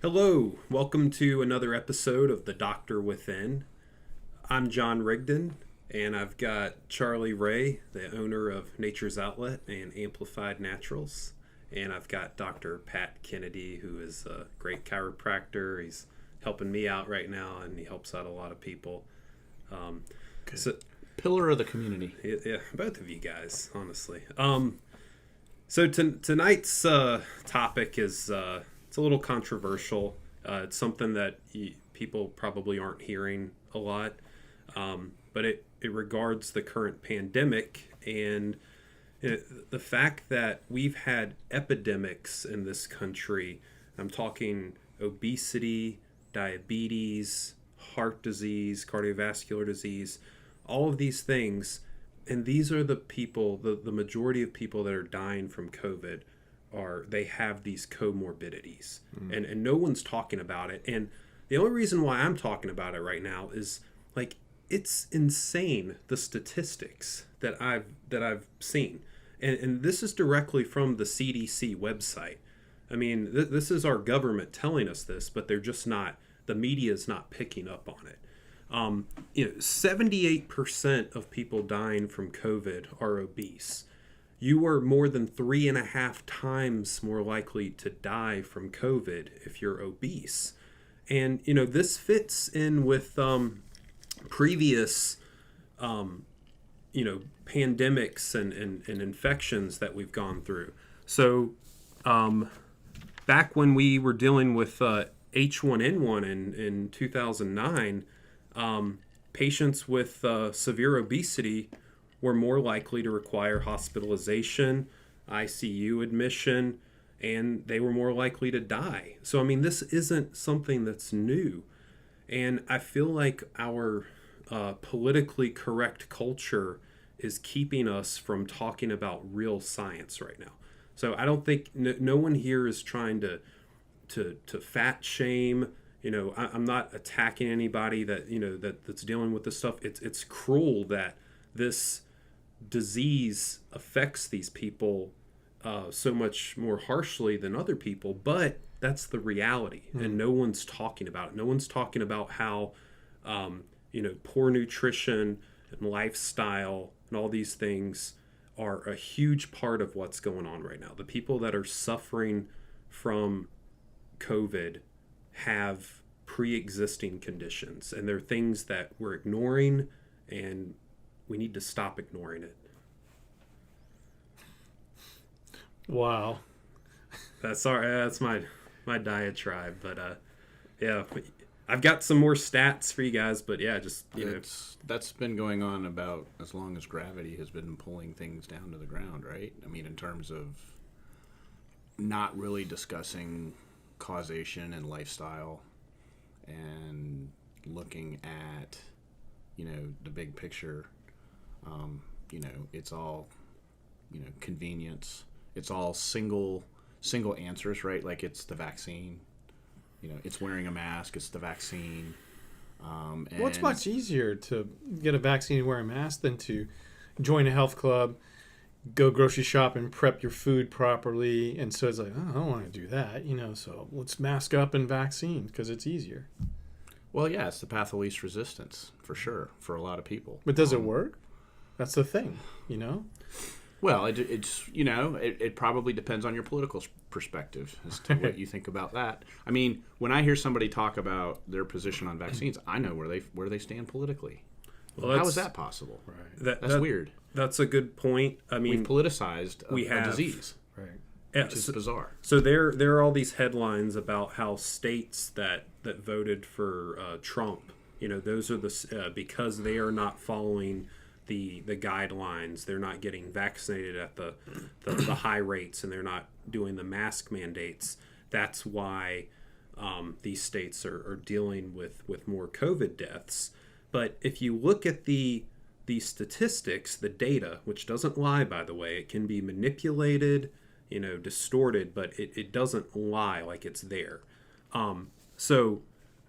Hello, welcome to another episode of The Doctor Within. I'm John Rigdon, and I've got Charlie Ray, the owner of Nature's Outlet and Amplified Naturals. And I've got Dr. Pat Kennedy, who is a great chiropractor. He's helping me out right now, and he helps out a lot of people. So, Pillar of the community. yeah, both of you guys, honestly. So tonight's topic is it's a little controversial. It's something that people probably aren't hearing a lot, but it regards the current pandemic and the fact that we've had epidemics in this country. I'm talking obesity, diabetes, heart disease, cardiovascular disease, all of these things. And these are the people, the majority of people that are dying from COVID they have these comorbidities. And no one's talking about it. And the only reason why I'm talking about it right now is like it's insane, the statistics that I've seen. And this is directly from the CDC website. I mean, this is our government telling us this, but they're just not, the media is not picking up on it. 78% of people dying from COVID are obese. You are more than 3.5 times more likely to die from COVID if you're obese. And, this fits in with previous, pandemics and infections that we've gone through. So back when we were dealing with H1N1 in 2009, patients with severe obesity were more likely to require hospitalization, ICU admission, and they were more likely to die. So, I mean, this isn't something that's new. And I feel like our politically correct culture is keeping us from talking about real science right now. So I don't think, no one here is trying to fat shame. I'm not attacking anybody that's dealing with this stuff. It's cruel that this disease affects these people so much more harshly than other people, but that's the reality, and no one's talking about it. No one's talking about how poor nutrition and lifestyle and all these things are a huge part of what's going on right now. The people that are suffering from COVID have pre-existing conditions, and they're things that we're ignoring, and we need to stop ignoring it. Wow. That's my diatribe, but yeah, I've got some more stats for you guys, but yeah, just That's been going on about as long as gravity has been pulling things down to the ground, right? I mean, in terms of not really discussing causation and lifestyle and looking at the big picture. It's all convenience. It's all single answers, right? Like it's the vaccine, it's wearing a mask, it's the vaccine. Well, it's much easier to get a vaccine and wear a mask than to join a health club, go grocery shop and prep your food properly. And so it's like, oh, I don't want to do that, so let's mask up and vaccine because it's easier. Well, yeah, it's the path of least resistance for sure for a lot of people. But does it work? That's the thing, Well, it probably depends on your political perspective as to what you think about that. I mean, when I hear somebody talk about their position on vaccines, I know where they stand politically. Well, how is that possible? Right. That's weird. That's a good point. I mean, we've politicized a disease, right? Which is bizarre. So there are all these headlines about how states that voted for Trump, those are because they are not following the guidelines. They're not getting vaccinated at the high rates, and they're not doing the mask mandates. That's why these states are dealing with more COVID deaths. But if you look at the statistics, the data, which doesn't lie, by the way, it can be manipulated, distorted, but it doesn't lie, like it's there. So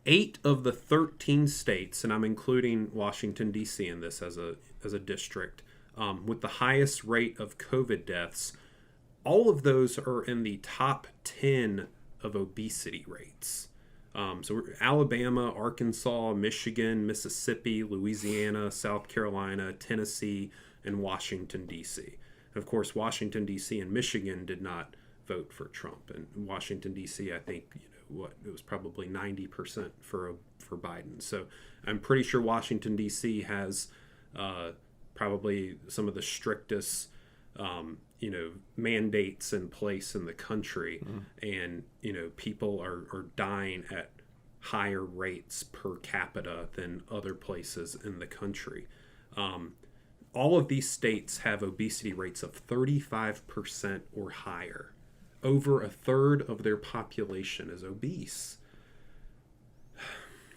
8 of the 13 states, and I'm including Washington, D.C. in this as a district, with the highest rate of COVID deaths, all of those are in the top 10 of obesity rates. Alabama, Arkansas, Michigan, Mississippi, Louisiana, South Carolina, Tennessee, and Washington, D.C. Of course, Washington, D.C. and Michigan did not vote for Trump. And Washington, D.C., I think, it was probably 90% for Biden. So I'm pretty sure Washington, D.C. has probably some of the strictest mandates in place in the country, and people are dying at higher rates per capita than other places in the country. All of these states have obesity rates of 35% or higher. Over a third of their population is obese.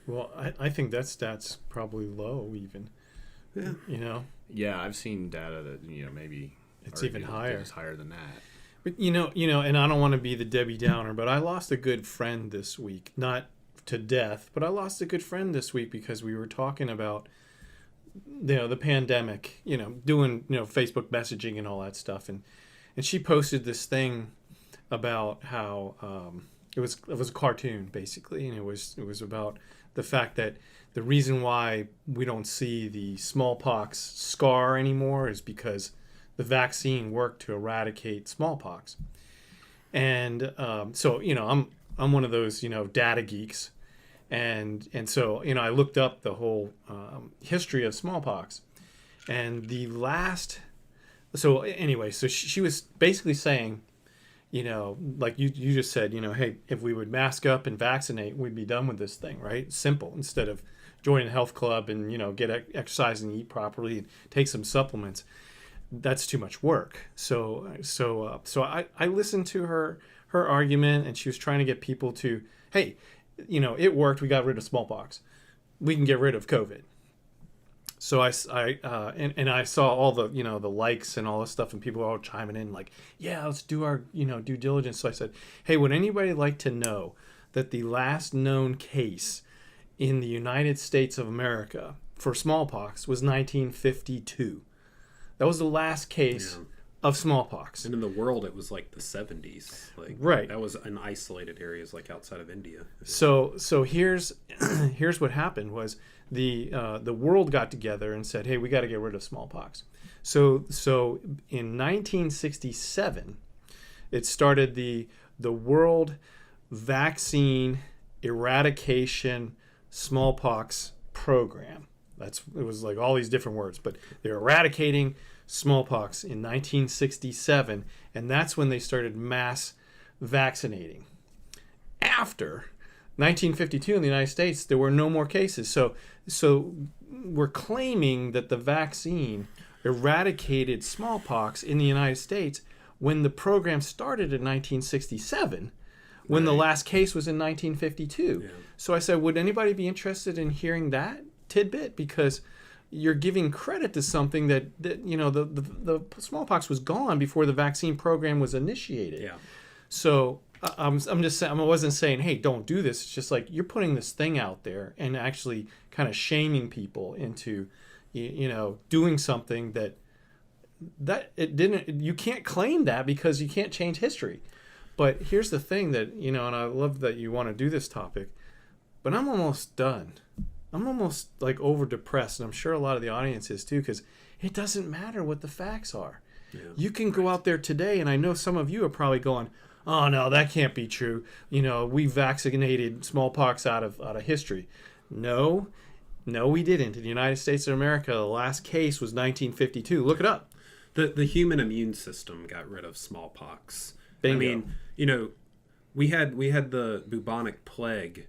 Well, I think that stat's probably low even. Yeah. Yeah, I've seen data that maybe it's even higher. It's higher than that. But and I don't want to be the Debbie Downer, but I lost a good friend this week. Not to death, but I lost a good friend this week because we were talking about the pandemic, doing Facebook messaging and all that stuff, and she posted this thing about how it was a cartoon basically, and it was about the fact that the reason why we don't see the smallpox scar anymore is because the vaccine worked to eradicate smallpox. And so I'm one of those data geeks, and so I looked up the whole history of smallpox, and so she was basically saying, like you just said, hey, if we would mask up and vaccinate, we'd be done with this thing, right? Simple. Instead of joining a health club and get exercise and eat properly and take some supplements, that's too much work. So I listened to her argument, and she was trying to get people to, hey, it worked. We got rid of smallpox. We can get rid of COVID. So I saw all the the likes and all this stuff, and people were all chiming in like, yeah, let's do our due diligence. So I said, hey, would anybody like to know that the last known case in the United States of America for smallpox was 1952? That was the last case of smallpox. And in the world, it was like the 70s. Right. That was in isolated areas like outside of India. So here's what happened was the world got together and said, hey, we got to get rid of smallpox. So in 1967, it started the World Vaccine Eradication Smallpox Program. It was like all these different words, but they're eradicating smallpox in 1967, and that's when they started mass vaccinating. After 1952 in the United States, there were no more cases. So we're claiming that the vaccine eradicated smallpox in the United States when the program started in 1967, when the last case was in 1952. Yeah. So I said, would anybody be interested in hearing that tidbit? Because you're giving credit to something that the smallpox was gone before the vaccine program was initiated. Yeah. So I'm just saying, I wasn't saying, hey, don't do this. It's just like you're putting this thing out there and actually kind of shaming people into doing something that it didn't. You can't claim that because you can't change history. But here's the thing that and I love that you want to do this topic, but I'm almost done. I'm almost like over depressed, and I'm sure a lot of the audience is too, because it doesn't matter what the facts are. Yeah, you can go out there today, and I know some of you are probably going, oh no, that can't be true. We vaccinated smallpox out of history. No, we didn't. In the United States of America, the last case was 1952. Look it up. The human immune system got rid of smallpox. Bingo. I mean, we had the bubonic plague,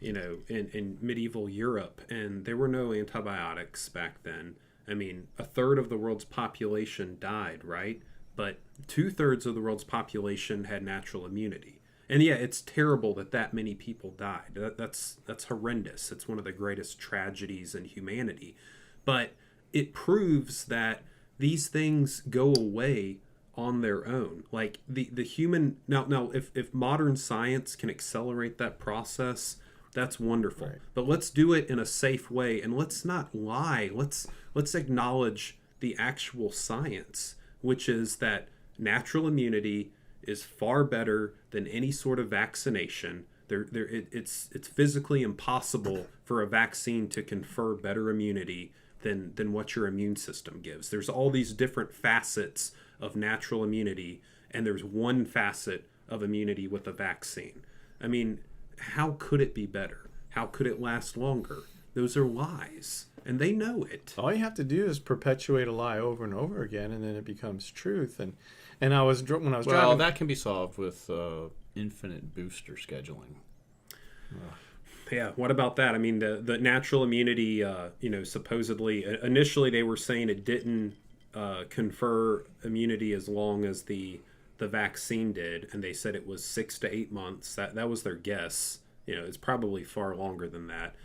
in medieval Europe, and there were no antibiotics back then. I mean, a third of the world's population died, right? But 2/3 of the world's population had natural immunity. And yeah, it's terrible that many people died. That's horrendous. It's one of the greatest tragedies in humanity. But it proves that these things go away on their own. Like the human now if modern science can accelerate that process, that's wonderful. Right. But let's do it in a safe way, and let's not lie. Let's acknowledge the actual science, which is that natural immunity is far better than any sort of vaccination. It's physically impossible for a vaccine to confer better immunity than what your immune system gives. There's all these different facets of natural immunity, and there's one facet of immunity with a vaccine. I mean, how could it be better? How could it last longer? Those are lies, and they know it. All you have to do is perpetuate a lie over and over again, and then it becomes truth. And when I was driving, that can be solved with infinite booster scheduling. Yeah, what about that? I mean, the natural immunity, supposedly, initially they were saying it didn't confer immunity as long as the vaccine did, and they said it was 6 to 8 months. That was their guess. It's probably far longer than that.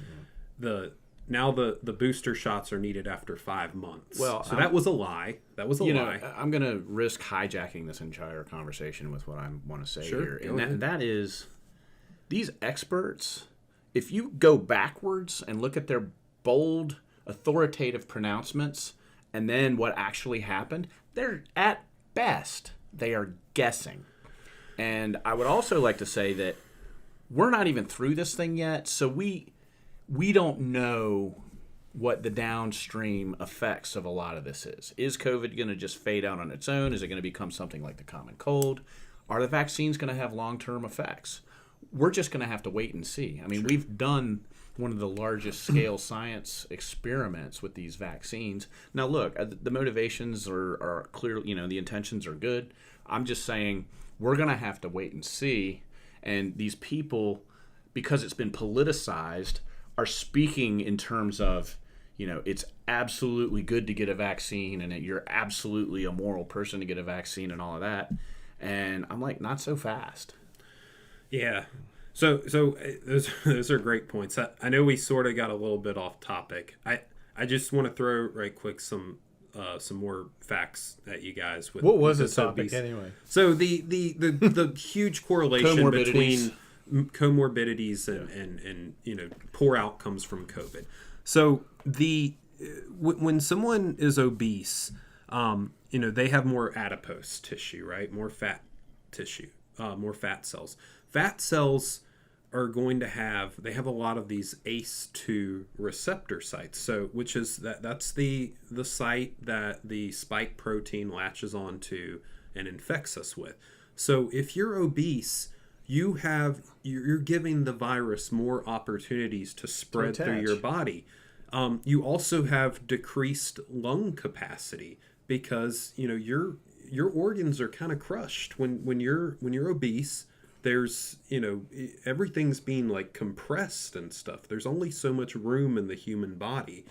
Yeah. Now the booster shots are needed after 5 months. Well, so that was a lie. That was a lie. I'm going to risk hijacking this entire conversation with what I want to say here, and that is, these experts, if you go backwards and look at their bold, authoritative pronouncements and then what actually happened, they're at best, they are guessing. And I would also like to say that we're not even through this thing yet, so we don't know what the downstream effects of a lot of this is. Is COVID going to just fade out on its own? Is it going to become something like the common cold? Are the vaccines going to have long-term effects? We're just going to have to wait and see. I mean, we've done one of the largest scale science experiments with these vaccines. Now, look, the motivations are clear. The intentions are good. I'm just saying we're going to have to wait and see. And these people, because it's been politicized, are speaking in terms of, it's absolutely good to get a vaccine and that you're absolutely a moral person to get a vaccine and all of that. And I'm like, not so fast. Yeah. So those are great points. I know we sort of got a little bit off topic. I just want to throw right quick some more facts at you guys. What was the topic anyway? So the huge correlation between comorbidities and poor outcomes from COVID. So when someone is obese, they have more adipose tissue, right? More fat tissue, more fat cells. Fat cells are going to have a lot of these ACE2 receptor sites. So which is that's the site that the spike protein latches onto and infects us with. So if you're obese, you're giving the virus more opportunities to spread through your body. You also have decreased lung capacity because your organs are kind of crushed when you're obese. There's everything's being like compressed and stuff. There's only so much room in the human body,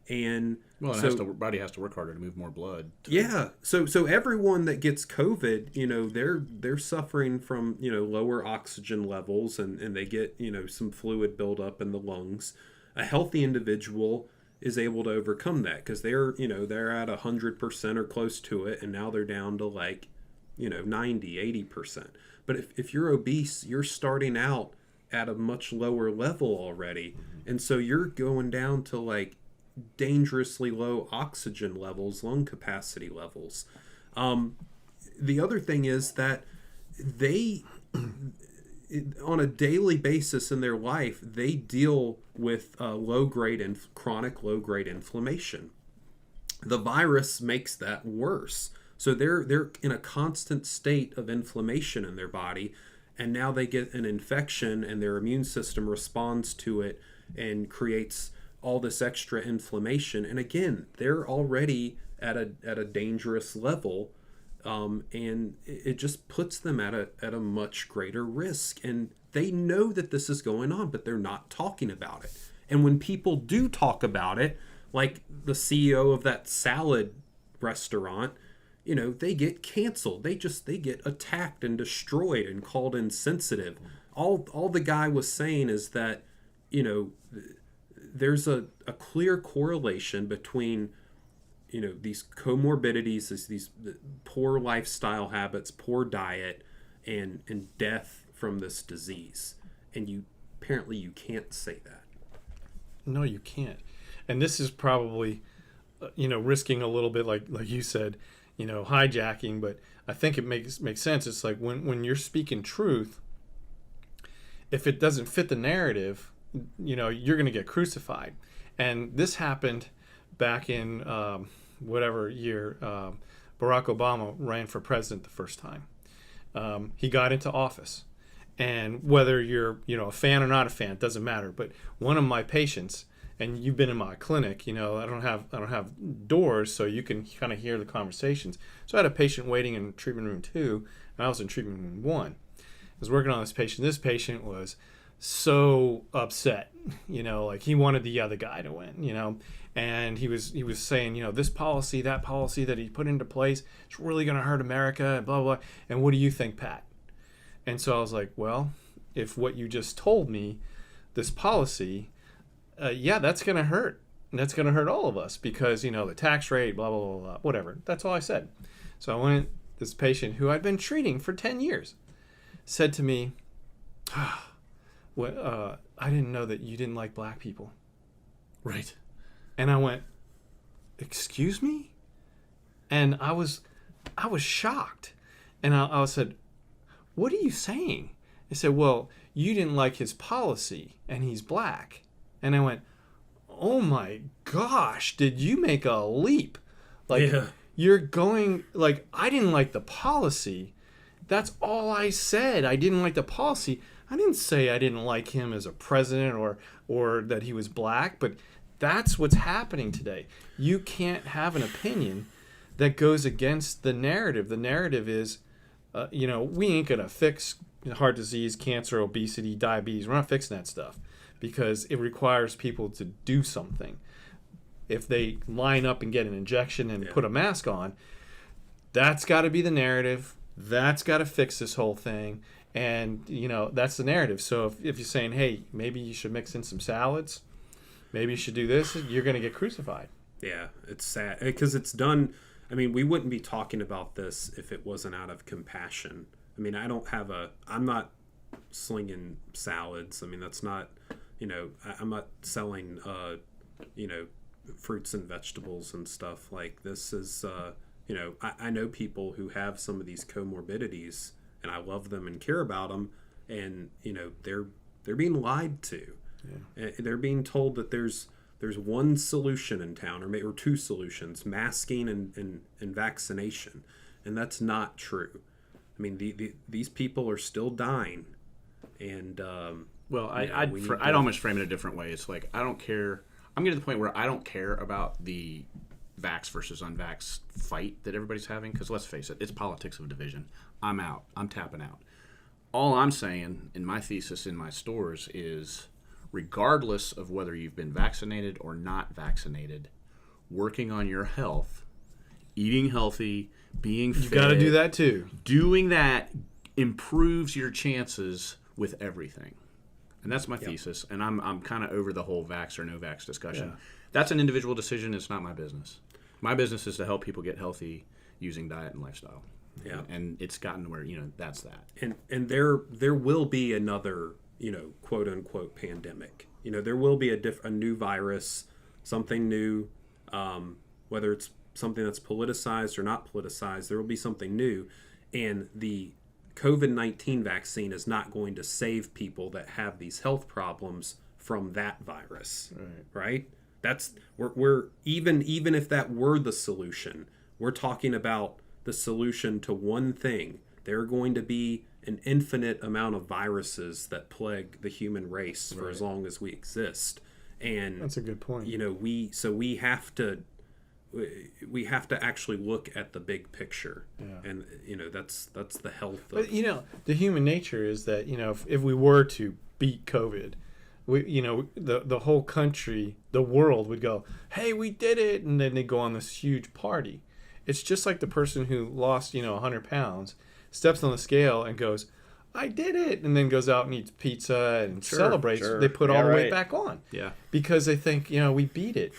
and body has to work harder to move more blood. So everyone that gets COVID, they're suffering from lower oxygen levels, and they get some fluid buildup in the lungs. A healthy individual is able to overcome that because they're at 100% or close to it, and now they're down to 90-80%. But if you're obese, you're starting out at a much lower level already, and so you're going down to dangerously low oxygen levels, lung capacity levels. The other thing is that they, on a daily basis in their life, they deal with chronic low-grade inflammation. The virus makes that worse. So they're in a constant state of inflammation in their body, and now they get an infection, and their immune system responds to it and creates all this extra inflammation. And again, they're already at a dangerous level, and it just puts them at a much greater risk. And they know that this is going on, but they're not talking about it. And when people do talk about it, like the CEO of that salad restaurant, they get canceled. They get attacked and destroyed and called insensitive. All the guy was saying is that, there's a clear correlation between, these comorbidities, these poor lifestyle habits, poor diet, and death from this disease. And you can't say that. No, you can't. And this is probably, risking a little bit, like you said, hijacking, but I think it makes sense. It's like when you're speaking truth, if it doesn't fit the narrative, you're going to get crucified. And this happened back in whatever year Barack Obama ran for president the first time. He got into office. And whether you're a fan or not a fan, it doesn't matter. But one of my patients, and you've been in my clinic, I don't have doors, so you can kind of hear the conversations. So I had a patient waiting in treatment room 2, and I was in treatment room 1. I was working on this patient. This patient was so upset, like he wanted the other guy to win, and he was saying, this policy, that policy that he put into place, it's really going to hurt America, and blah, blah, blah. And what do you think, Pat? And so I was like, well, if what you just told me, this policy, that's going to hurt. And that's going to hurt all of us because, the tax rate, blah, blah, blah, blah, whatever. That's all I said. So I went, this patient who I'd been treating for 10 years said to me, I didn't know that you didn't like black people. Right. And I went, excuse me? And I was shocked. And I said, what are you saying? They said, well, you didn't like his policy and he's black. And I went, oh my gosh, did you make a leap? Like, you're going, like, I didn't like the policy. That's all I said. I didn't like the policy. I didn't say I didn't like him as a president or that he was black, but that's what's happening today. You can't have an opinion that goes against the narrative. The narrative is, we ain't going to fix heart disease, cancer, obesity, diabetes. We're not fixing that stuff because it requires people to do something. If they line up and get an injection and put a mask on, that's got to be the narrative. That's got to fix this whole thing. And, that's the narrative. So if you're saying, hey, maybe you should mix in some salads, maybe you should do this, you're going to get crucified. Yeah, it's sad because it's done. I mean, we wouldn't be talking about this if it wasn't out of compassion. I mean, I'm not slinging salads. I mean, that's not, I'm not selling, fruits and vegetables and stuff. Like this is, I know people who have some of these comorbidities and I love them and care about them. And, they're being lied to. Yeah. They're being told that there's one solution in town or two solutions, masking and vaccination. And that's not true. I mean, these people are still dying. And, I'd almost frame it a different way. It's like, I don't care. I'm getting to the point where I don't care about the vax versus unvax fight that everybody's having. Because let's face it, it's politics of division. I'm out. I'm tapping out. All I'm saying in my thesis in my stores is, regardless of whether you've been vaccinated or not vaccinated, working on your health, eating healthy, being fit. You got to do that too. Doing that improves your chances with everything. And that's my thesis. And I'm kind of over the whole vax or no vax discussion. Yeah. That's an individual decision. It's not my business. My business is to help people get healthy using diet and lifestyle. Yeah. And it's gotten to where, that's that. And there will be another, quote unquote pandemic. There will be a new virus, something new, whether it's something that's politicized or not politicized, there will be something new. And the COVID-19 vaccine is not going to save people that have these health problems from that virus, right? That's we're even if that were the solution, we're talking about the solution to one thing. There are going to be an infinite amount of viruses that plague the human race for as long as we exist. And that's a good point. We have to actually look at the big picture. Yeah. And that's the health of, but the human nature is that if we were to beat COVID, the whole country, the world would go, hey, we did it, and then they go on this huge party. It's just like the person who lost 100 pounds steps on the scale and goes, I did it, and then goes out and eats pizza and celebrates. They put all the weight back on. Yeah. Because they think, we beat it.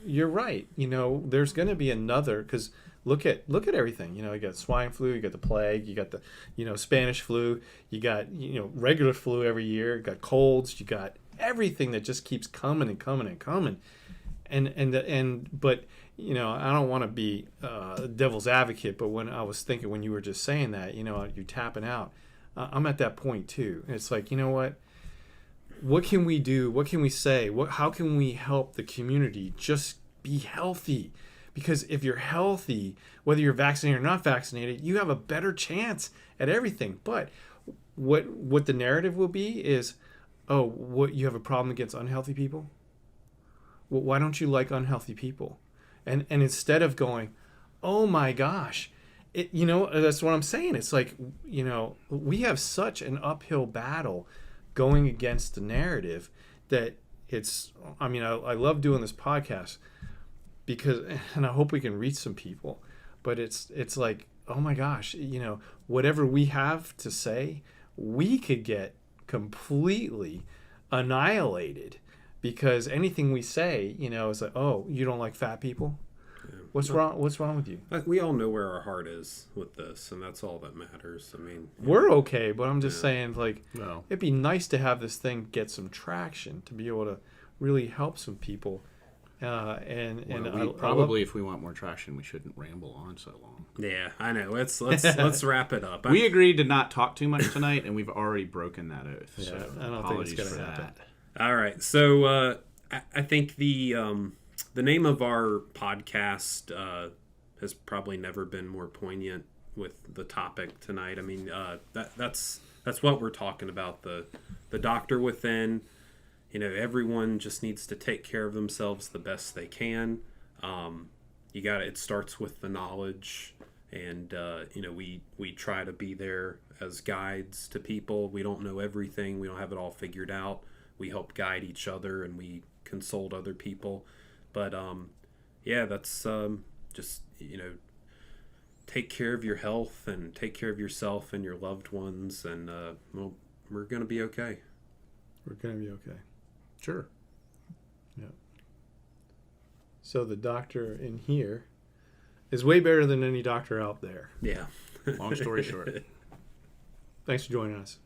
You're right. There's going to be another, because look at everything. You got swine flu, you got the plague, you got the, Spanish flu, you got, regular flu every year, you got colds, you got everything that just keeps coming and coming and coming. But you know, I don't want to be devil's advocate, but when I was thinking, when you were just saying that, you know, you're tapping out, I'm at that point too. It's like, you know what can we do? What can we say? How can we help the community just be healthy? Because if you're healthy, whether you're vaccinated or not vaccinated, you have a better chance at everything. But what the narrative will be is, oh, what, you have a problem against unhealthy people? Well, why don't you like unhealthy people? And instead of going, oh my gosh, you know, that's what I'm saying. It's like, you know, we have such an uphill battle going against the narrative that it's, I mean, I love doing this podcast because, and I hope we can reach some people, but it's like, oh my gosh, you know, whatever we have to say, we could get completely annihilated because anything we say, you know, is like, oh, you don't like fat people? Yeah. What's wrong with you? We all know where our heart is with this, and that's all that matters. I mean, we're okay, but I'm just saying, like, it'd be nice to have this thing get some traction, to be able to really help some people. Probably if we want more traction, we shouldn't ramble on so long. Yeah, I know. Let's wrap it up. We agreed to not talk too much tonight, and we've already broken that oath. Yeah, so I don't think it's going to happen. All right, so I think the name of our podcast has probably never been more poignant with the topic tonight. I mean, that's what we're talking about, the doctor within. You know, everyone just needs to take care of themselves the best they can. It starts with the knowledge, and you know, we try to be there as guides to people. We don't know everything. We don't have it all figured out. We help guide each other, and we consult other people. But that's just, you know, take care of your health and take care of yourself and your loved ones, and we're gonna be okay. We're gonna be okay. Sure. Yeah. So the doctor in here is way better than any doctor out there. Yeah. Long story short. Thanks for joining us.